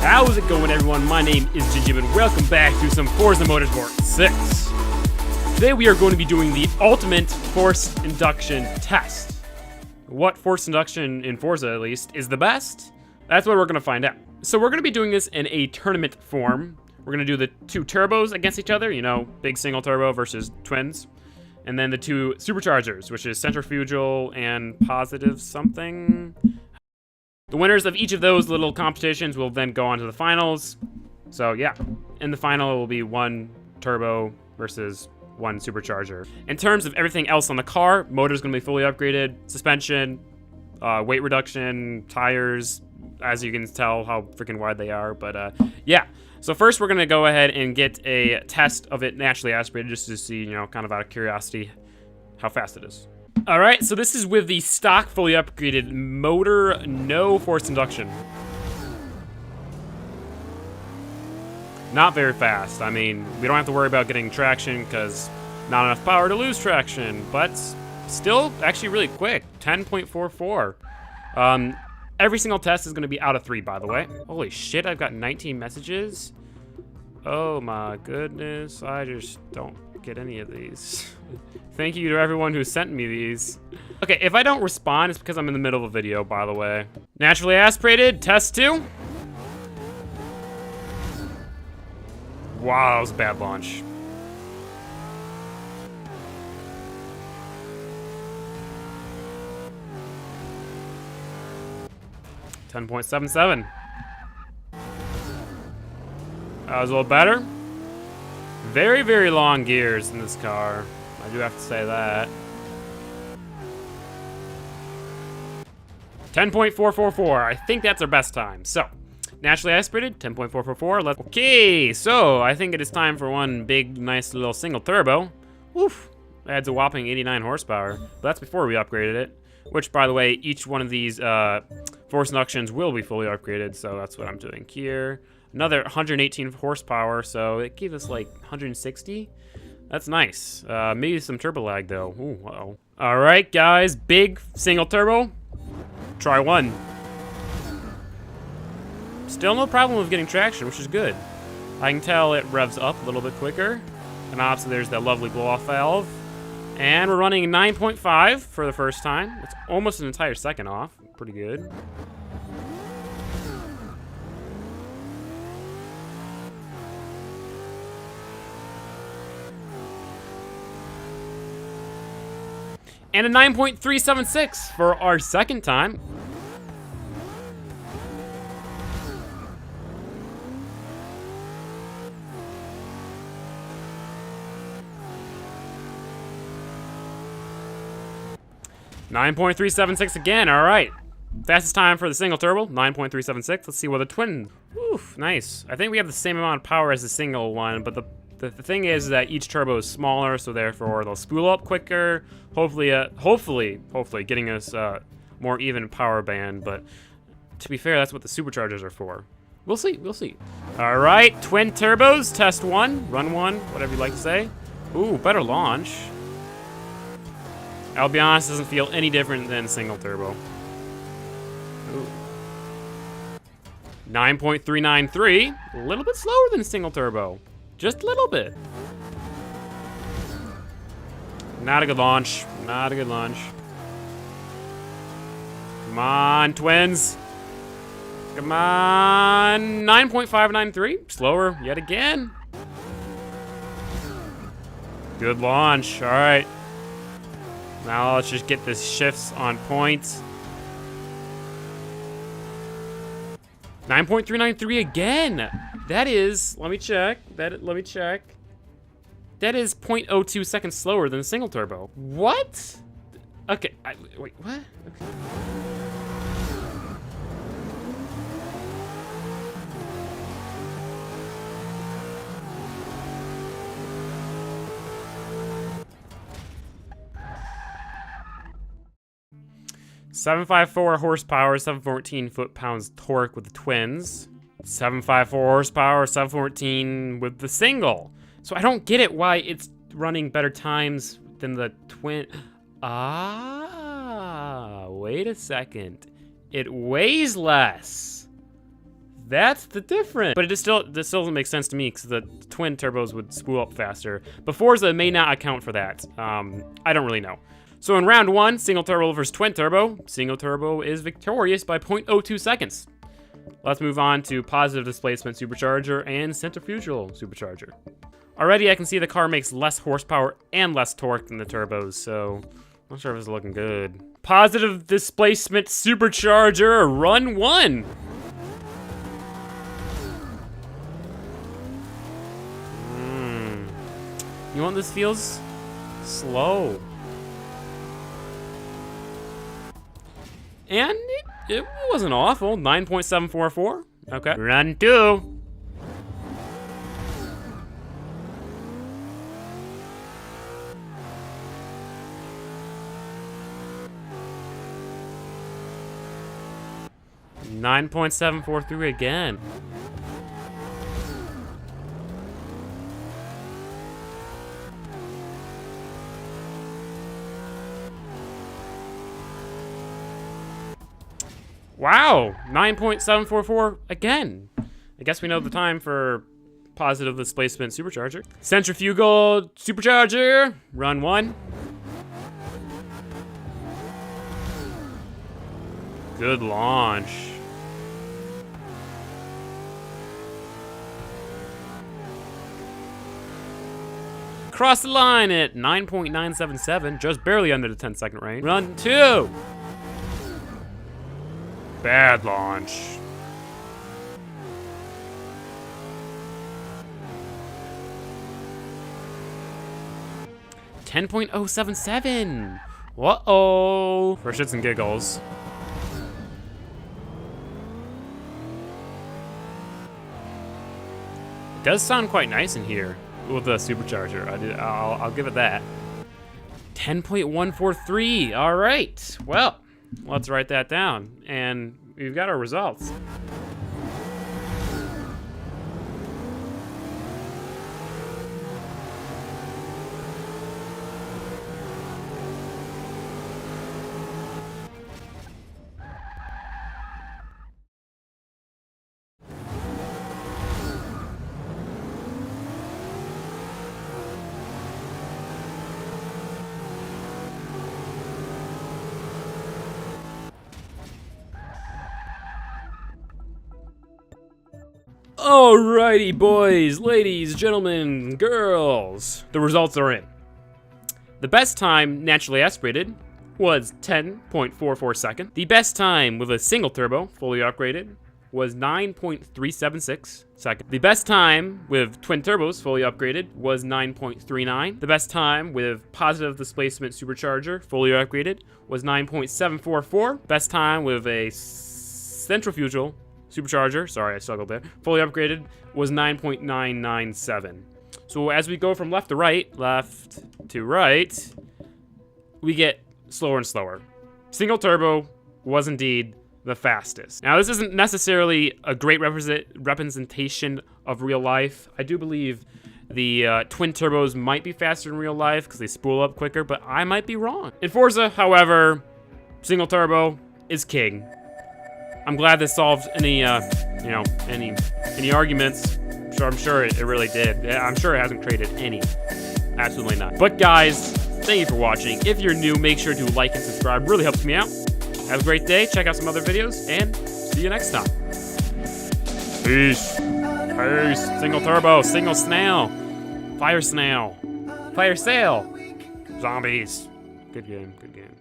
How's it going, everyone? My name is Gingium, and welcome back to some Forza Motorsport 6. Today we are going to be doing the ultimate forced induction test. What forced induction, in Forza at least, is the best? That's what we're going to find out. So we're going to be doing this in a tournament form. We're going to do the two turbos against each other, you know, big single turbo versus twins. And then the two superchargers, which is centrifugal and positive something. The winners of each of those little competitions will then go on to the finals. So yeah, in the final it will be one turbo versus one supercharger. In terms of everything else on the car, motor's gonna be fully upgraded, suspension, weight reduction, tires, as you can tell how freaking wide they are, but yeah. So first we're gonna go ahead and get a test of it naturally aspirated just to see, you know, kind of out of curiosity, how fast it is. All right, so this is with the stock fully upgraded motor, no forced induction. Not very fast. I mean, we don't have to worry about getting traction because not enough power to lose traction, but still actually really quick, 10.44. Every single test is gonna be out of 3, by the way. Holy shit, I've got 19 messages. Oh my goodness, I just don't get any of these. Thank you to everyone who sent me these. Okay, if I don't respond, it's because I'm in the middle of a video, by the way. Naturally aspirated, test 2. Wow, that was a bad launch. $10.77. That was a little better. Very, very long gears in this car. I do have to say that. 10.444. I think that's our best time. So, naturally aspirated, 10.444. Okay, so I think it is time for one big, nice little single turbo. Woof. Adds a whopping 89 horsepower. But that's before we upgraded it. Which, by the way, each one of these forced inductions will be fully upgraded. So that's what I'm doing here. Another 118 horsepower, so it gave us like 160. That's nice. Maybe some turbo lag though. Ooh, uh-oh. All right, guys, big single turbo. Try one. Still no problem with getting traction, which is good. I can tell it revs up a little bit quicker. And obviously there's that lovely blow-off valve. And we're running 9.5 for the first time. It's almost an entire second off. Pretty good. And a 9.376 for our second time. .376 again, all right. Fastest time for the single turbo, 9.376. Let's see what the twin, oof, nice. I think we have the same amount of power as the single one, but the thing is that each turbo is smaller, so therefore they'll spool up quicker. Hopefully getting us more even power band. But to be fair, that's what the superchargers are for. We'll see, we'll see. All right, twin turbos, test 1, run 1, whatever you like to say. Ooh, better launch. I'll be honest, doesn't feel any different than single turbo. Ooh. 9.393, a little bit slower than single turbo. Just a little bit. Not a good launch. Not a good launch. Come on, twins. Come on. 9.593. Slower yet again. Good launch. All right. Now let's just get the shifts on point. 9.393 again. That is, let me check. Let me check. That is 0.02 seconds slower than a single turbo. What? Okay, wait, what? Okay. .754 horsepower, 714 foot-pounds torque with the twins. 754 horsepower, 714 with the single. So I don't get it why it's running better times than the twin. Ah, wait a second. It weighs less. That's the difference. But this still doesn't make sense to me because the twin turbos would spool up faster. But Forza may not account for that. I don't really know. So in round 1, single turbo versus twin turbo, single turbo is victorious by 0.02 seconds. Let's move on to positive displacement supercharger and centrifugal supercharger. Already I can see the car makes less horsepower and less torque than the turbos, so I'm not sure if it's looking good. Positive displacement supercharger, run 1. You know what this feels? Slow. And it wasn't awful. 9.744. Okay. Run 2. .743 again. Wow, 9.744 again. I guess we know the time for positive displacement supercharger. Centrifugal supercharger, run 1. Good launch. Cross the line at 9.977, just barely under the 10-second range. Run 2. Bad launch. .077. Uh-oh. For shits and giggles. It does sound quite nice in here with the supercharger. I'll give it that. 10.143. All right. Well, let's write that down. And we've got our results. Alrighty, boys, ladies, gentlemen, girls. The results are in. The best time naturally aspirated was 10.44 seconds. The best time with a single turbo, fully upgraded, was 9.376 seconds. The best time with twin turbos, fully upgraded, was 9.39. The best time with positive displacement supercharger, fully upgraded, was 9.744. Best time with a centrifugal supercharger, sorry, I struggled there, fully upgraded, was 9.997. So as we go from left to right, we get slower and slower. Single turbo was indeed the fastest. Now, this isn't necessarily a great representation of real life. I do believe the twin turbos might be faster in real life because they spool up quicker, but I might be wrong. In Forza, however, single turbo is king. I'm glad this solved any arguments. I'm sure it really did. I'm sure it hasn't created any. Absolutely not. But guys, thank you for watching. If you're new, make sure to like and subscribe. Really helps me out. Have a great day. Check out some other videos, and see you next time. Peace. Peace. Single turbo, single snail. Fire snail. Fire sail. Zombies. Good game, good game.